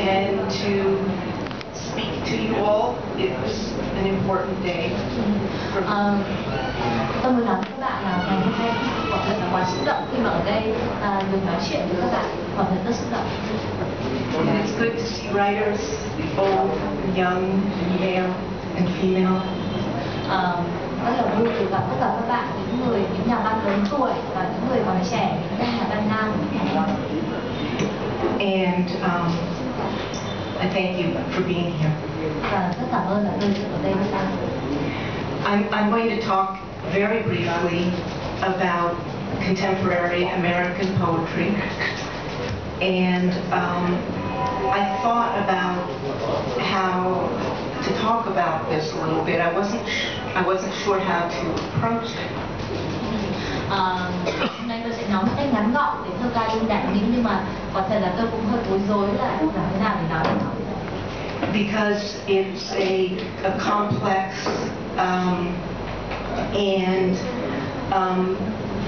and to speak to you all. It's an important day for me. Tôi muốn nói với các bạn là ngày hôm nay quả thật là quá xúc động khi mà ở đây được nói chuyện với các bạn, quả thật rất xúc động. And it's good to see writers, old, young, male and female. Rất là vui được gặp tất cả các bạn, những nhà văn lớn tuổi và những người còn trẻ, những nhà văn nam. And I thank you for being here. Và rất cảm ơn đã được ở đây với ta. I'm going to talk very briefly about contemporary American poetry, and I thought about how to talk about this a little bit. I wasn't sure how to approach it. Hôm nay tôi sẽ nói một cách ngắn gọn về thơ ca đương đại Mỹ, nhưng mà quả thật là tôi cũng hơi bối rối là làm thế nào để nói về nó. Because it's a complex and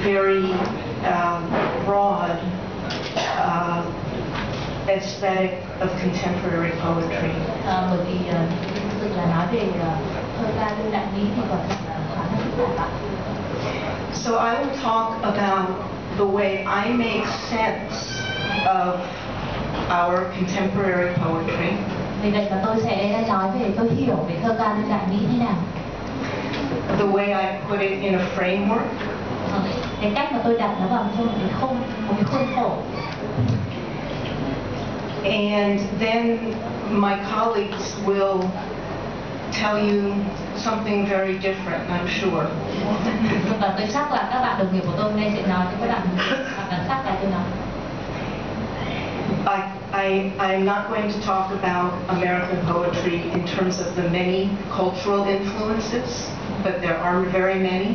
very broad aesthetic of contemporary poetry. Bởi vì thực sự là nói về thơ ca đương đại Mỹ thì quả thật là khá là phức tạp. So I will talk about the way I make sense of our contemporary poetry. Vì vậy mà tôi sẽ nói về tôi hiểu về thơ ca đương đại Mỹ thế nào. The way I put it in a framework. Cái cách mà tôi đặt nó vào trong một cái khuôn khổ. And then my colleagues will tell you something very different, I'm sure. Và tôi chắc là các bạn đồng nghiệp của tôi hôm nay sẽ nói cho các bạn hoàn toàn khác cái tôi nói. I'm not going to talk about American poetry in terms of the many cultural influences, but there are very many.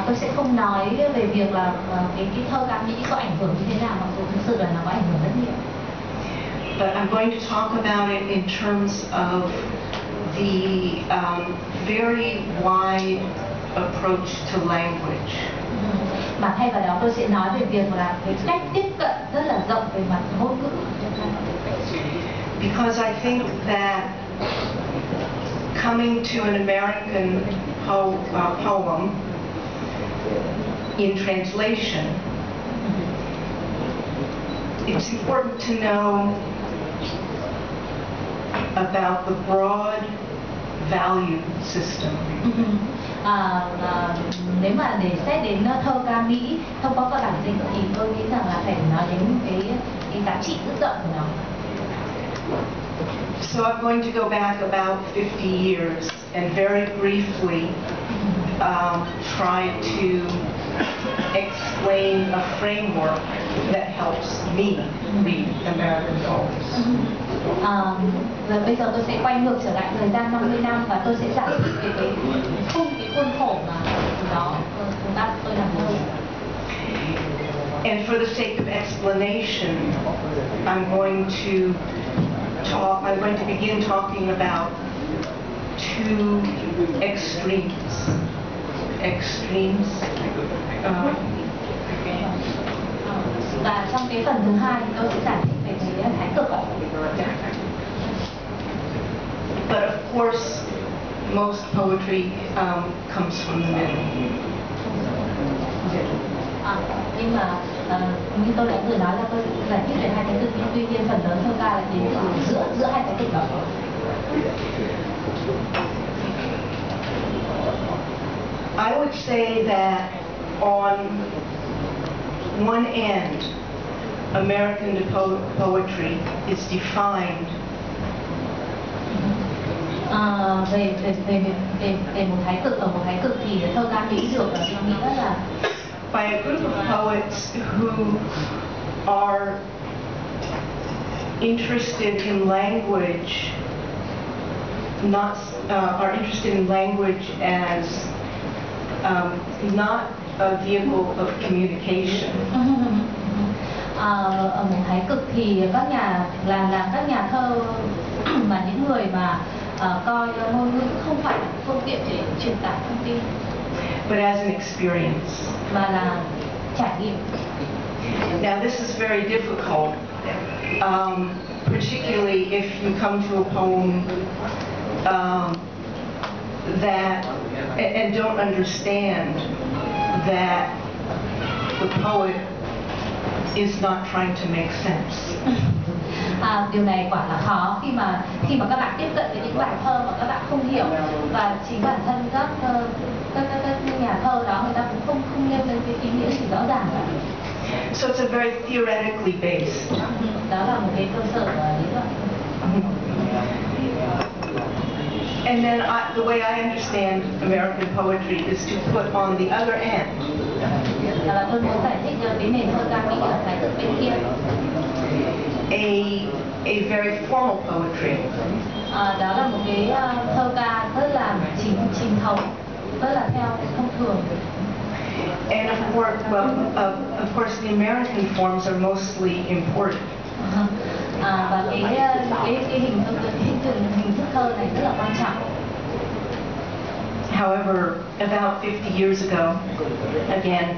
Tôi sẽ không nói về việc là cái thơ ca Mỹ có ảnh hưởng như thế nào, mặc dù thực sự là nó có ảnh hưởng rất nhiều. But I'm going to talk about it in terms of the very wide approach to language. Mà thay vào đó tôi sẽ nói về việc là cái cách tiếp cận rất là rộng về mặt ngôn ngữ. Because I think that coming to an American poem in translation, it's important to know about the broad value system. Nếu mà để xét đến thơ ca Mỹ thông qua các bản dịch thì tôi nghĩ rằng là phải nói đến cái giá trị rất rộng của nó. So I'm going to go back about 50 years and very briefly try to explain a framework that helps me read American poems. Và bây giờ tôi sẽ quay ngược trở lại thời gian 50 năm và tôi sẽ giải thích về cái khuôn khổ mà đó chúng tôi làm thơ. And for the sake of explanation, I'm going to begin talking about two extremes. Và trong cái phần thứ hai tôi sẽ giải thích về cái thái cực. But of course, most poetry comes from the middle. Nhưng mà như tôi đã vừa nói là tôi giải thích về hai thái cực, nhưng tuy nhiên phần lớn thơ ca là đến từ giữa hai thái cực đó. I would say that on one end, American poetry is defined về một thái cực, ở một thái cực thì thơ ca Mỹ được định nghĩa là by a group of poets who are interested in language, are interested in language as not a vehicle of communication. Ở một thái cực thì các nhà thơ mà những người mà coi ngôn ngữ không phải là phương tiện để truyền tải thông tin, but as an experience. mà là trải nghiệm. Now this is very difficult particularly if you come to a poem that and don't understand that the poet is not trying to make sense. Điều này quả là khó khi mà các bạn tiếp cận với những bài thơ mà các bạn không hiểu, và chính bản thân các nhà thơ đó người ta cũng không nêu lên cái ý nghĩa gì rõ ràng cả. So it's a very theoretically based. Đó là một cái cơ sở lý luận. And then the way I understand American poetry is to put on the other end. Và tôi muốn giải thích cái nền thơ ca Mỹ ở cái bên kia. A very formal poetry. Đó là một cái thơ ca rất là chính thống, rất là theo cái thông thường. And of course, the American forms are mostly imported. Và cái hình thức thơ này rất là quan trọng. However, about 50 years ago, again,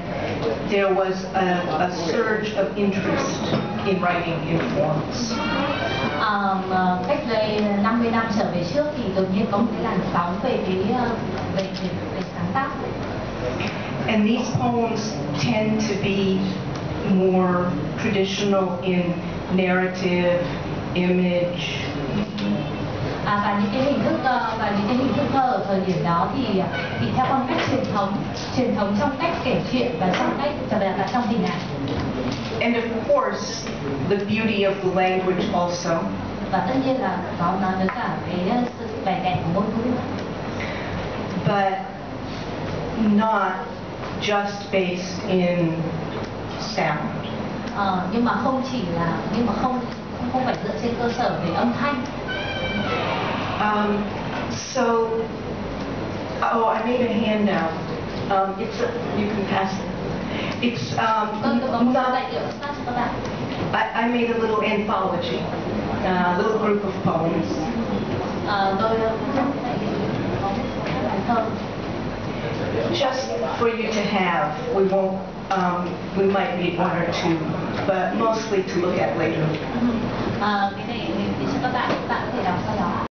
there was a surge of interest in writing in forms. Cách đây 50 năm trở về trước thì đột nhiên có một cái làn sóng về sáng tác. And these poems tend to be more traditional in narrative, image. Và những cái hình thức thơ ở thời điểm đó thì theo phong cách truyền thống trong cách kể chuyện và trong cách là trong hình ảnh. And of course, the beauty of the language also. Và tất nhiên là có nói với cả cái sự vẻ đẹp của ngôn ngữ. But not just based in sound. Nhưng mà không phải dựa trên cơ sở về âm thanh. I made a handout. You can pass it. It's not. I made a little anthology, a little group of poems. Just for you to have. We won't. We might read one or two, but mostly to look at later. Cái này để cho các bạn có thể đọc sau đó.